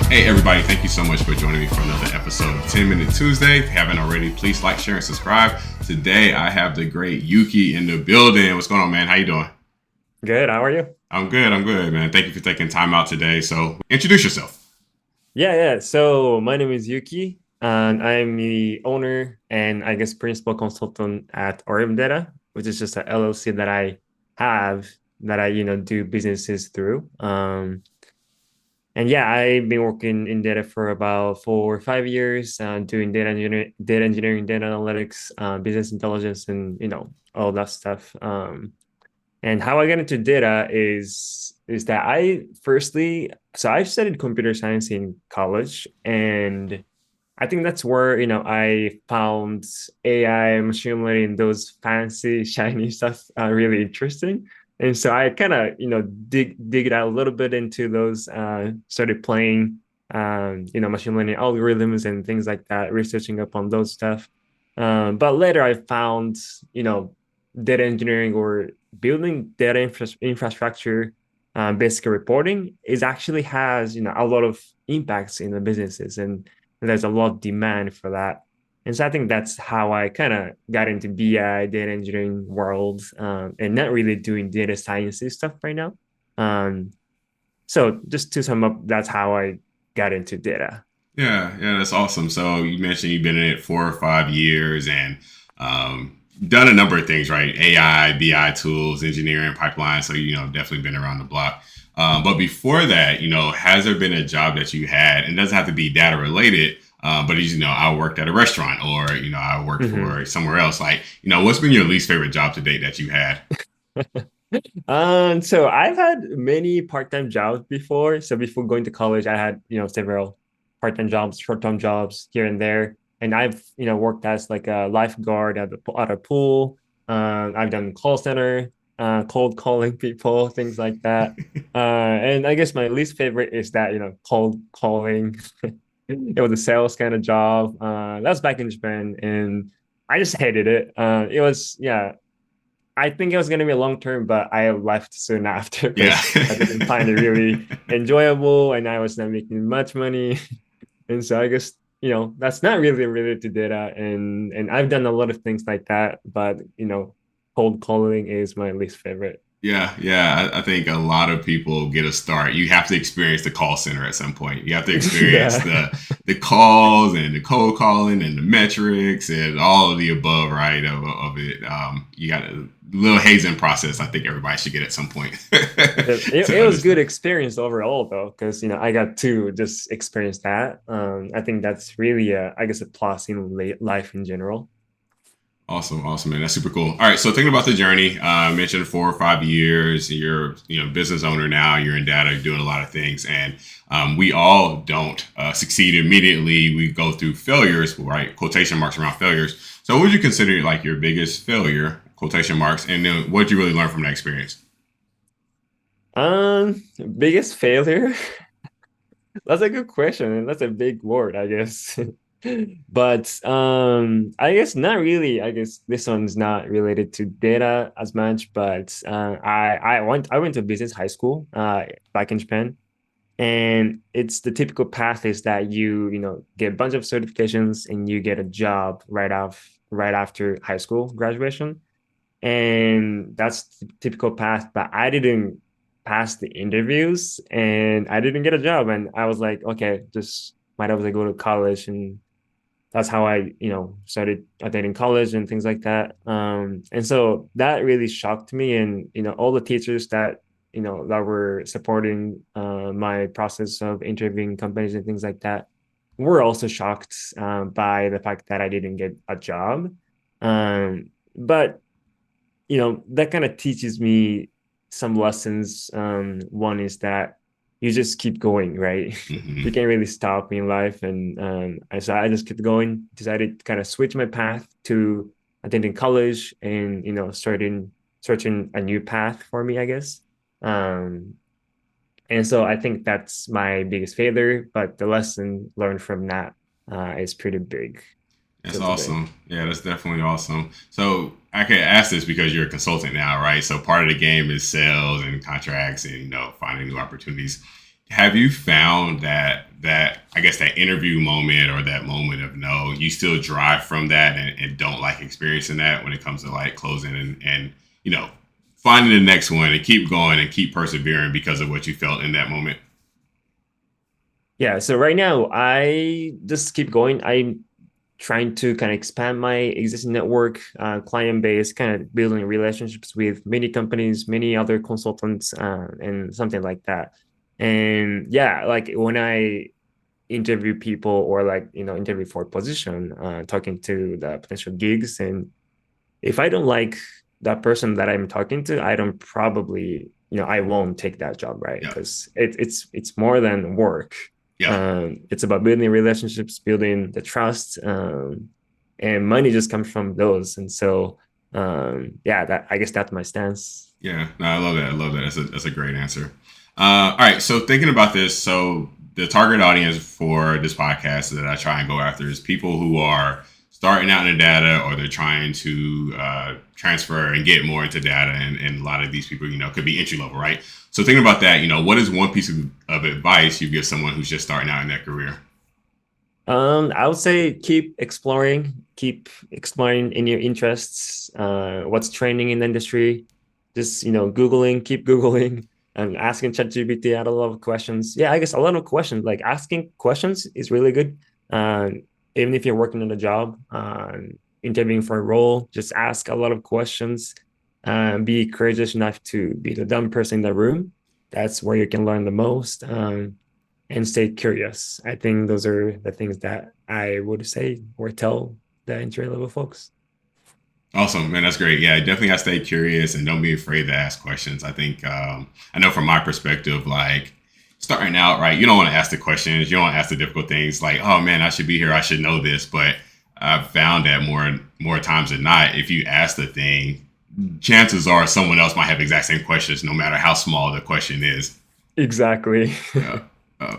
Hey everybody, thank you so much for joining me for another episode of 10 Minute Tuesday. If you haven't already, please like, share, and subscribe. Today I have the great Yuki in the building. What's going on, man? How you doing? Good. How are you? I'm good, man. Thank you for taking time out today. So introduce yourself. Yeah. So my name is Yuki, and I'm the owner and I guess principal consultant at RM Data, which is just a LLC that I have that I do businesses through. And yeah, I've been working in data for about 4 or 5 years, doing data engineering, data analytics, business intelligence, and all that stuff. And how I got into data is that I studied computer science in college, and I think that's where I found AI, machine learning, those fancy shiny stuff really interesting. And so I kind of dig it out a little bit into those, started playing machine learning algorithms and things like that, researching up on those stuff. But later I found data engineering or building data infrastructure, basic reporting is actually has a lot of impacts in the businesses, and there's a lot of demand for that. And so I think that's how I kind of got into BI data engineering world, and not really doing data science stuff right now. Um, so just to sum up, that's how I got into data. Yeah, that's awesome. So you mentioned you've been in it 4 or 5 years and done a number of things, right? AI, BI tools, engineering, pipeline. So, definitely been around the block. But before that, has there been a job that you had, and it doesn't have to be data related, but I worked at a restaurant or, I worked Mhm. for somewhere else. Like, what's been your least favorite job to date that you had? So I've had many part-time jobs before. So before going to college, I had, several part-time jobs, short-term jobs here and there. And I've, worked as like a lifeguard at a pool. I've done call center, cold calling people, things like that. And I guess my least favorite is that, cold calling. It was a sales kind of job. That was back in Japan, and I just hated it. It was, yeah, I think it was going to be a long term, but I left soon after Yeah. because I didn't find it really enjoyable, and I was not making much money. And so I guess that's not really related to data, and I've done a lot of things like that, but cold calling is my least favorite. Yeah. I think a lot of people get a start. You have to experience the call center at some point. You have to experience Yeah. the calls and the cold calling and the metrics and all of the above, right? Of it. You got a little hazing process. I think everybody should get at some point It to was good understand. experience overall though, because I got to just experience that. I think that's really I guess a plus in life in general. Awesome, man. That's super cool. All right, so thinking about the journey, I mentioned 4 or 5 years. You're, business owner now. You're in data, you're doing a lot of things, and we all don't succeed immediately. We go through failures, right? Quotation marks around failures. So, what would you consider like your biggest failure? Quotation marks, and then what did you really learn from that experience? Um, Biggest failure. That's a good question, and that's a big word, I guess. But I guess not really. I guess this one's not related to data as much, but I went to business high school back in Japan, and it's the typical path is that you get a bunch of certifications and you get a job right after high school graduation, and that's the typical path. But I didn't pass the interviews, and I didn't get a job, and I was like, okay, just might as well go to college, and that's how I started attending college and things like that. And so that really shocked me, and all the teachers that were supporting my process of interviewing companies and things like that were also shocked by the fact that I didn't get a job. But that kind of teaches me some lessons. One is that you just keep going, right? You Hmm. can't really stop in life. And so I just kept going, decided to kind of switch my path to attending college and, starting searching a new path for me, I guess. Um, and so I think that's my biggest failure, but the lesson learned from that is pretty big That's till today. awesome. Yeah, that's definitely awesome. So I can ask this because you're a consultant now, right? So part of the game is sales and contracts and finding new opportunities. Have you found that I guess that interview moment or that moment of no, you still drive from that and don't like experiencing that when it comes to like closing and you know finding the next one and keep going and keep persevering because of what you felt in that moment? Yeah, so right now I just keep going. I'm trying to kind of expand my existing network, client base, kind of building relationships with many companies, many other consultants, and something like that. And yeah, like when I interview people or like interview for a position, talking to the potential gigs, and if I don't like that person that I'm talking to, I don't probably, I won't take that job, right? Yeah, Because it's more than work. yeah. It's about building relationships, building the trust, and money just comes from those. And so, yeah, that I guess that's my stance. Yeah, no, I love that. I love that. That's a great answer. All right, so thinking about this, so the target audience for this podcast that I try and go after is people who are starting out in the data or they're trying to transfer and get more into data, and a lot of these people, could be entry level, right? So thinking about that, what is one piece of advice you give someone who's just starting out in their career? I would say keep exploring in your interests, what's trending in the industry. Just, Googling, keep Googling and asking ChatGPT out a lot of questions. Yeah, I guess a lot of questions, like asking questions is really good. Even if you're working on a job, interviewing for a role, just ask a lot of questions. Be courageous enough to be the dumb person in the room. That's where you can learn the most. And stay curious. I think those are the things that I would say or tell the entry level folks. Awesome, man. That's great. Yeah, definitely gotta stay curious and don't be afraid to ask questions. I think I know from my perspective, like starting out, right? You don't want to ask the questions. You don't want to ask the difficult things like, oh man, I should be here. I should know this. But I've found that more times than not, if you ask the thing, chances are someone else might have the exact same questions, no matter how small the question is. Exactly. Uh, uh,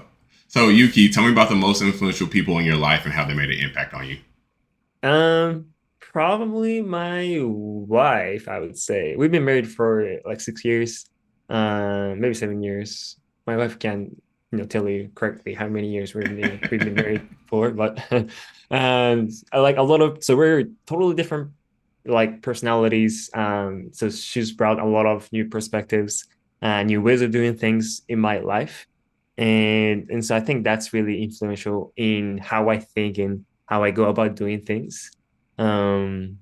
so Yuki, tell me about the most influential people in your life and how they made an impact on you. Probably my wife, I would say. We've been married for like 6 years, maybe 7 years. My wife can, tell you correctly how many years we've been married for, but and I like a lot of so we're totally different like personalities. So she's brought a lot of new perspectives, new ways of doing things in my life. And so I think that's really influential in how I think and how I go about doing things. Um,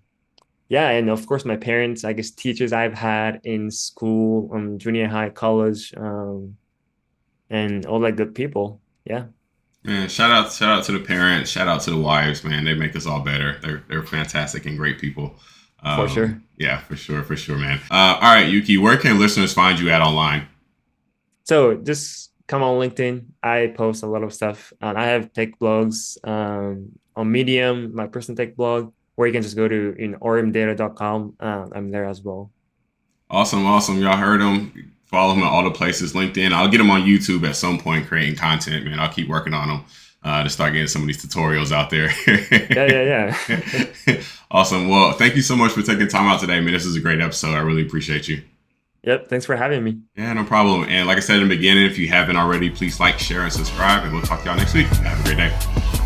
yeah, and of course, my parents, I guess, teachers I've had in school, junior high, college, and all that good people. Yeah, Man, shout out to the parents, shout out to the wives, man. They make us all better. They're fantastic and great people. for sure. Yeah, for sure, man. All right, Yuki, where can listeners find you at online? So just come on LinkedIn. I post a lot of stuff. I have tech blogs on Medium, my personal tech blog, or you can just go to ormdata.com. I'm there as well. Awesome, awesome. Y'all heard him. Follow him at all the places. LinkedIn. I'll get him on YouTube at some point creating content, man. I'll keep working on them to start getting some of these tutorials out there. Yeah. Awesome. Well, thank you so much for taking time out today, man. This is a great episode. I really appreciate you. Yep. Thanks for having me. Yeah, no problem. And like I said in the beginning, if you haven't already, please like, share, and subscribe. And we'll talk to y'all next week. Have a great day.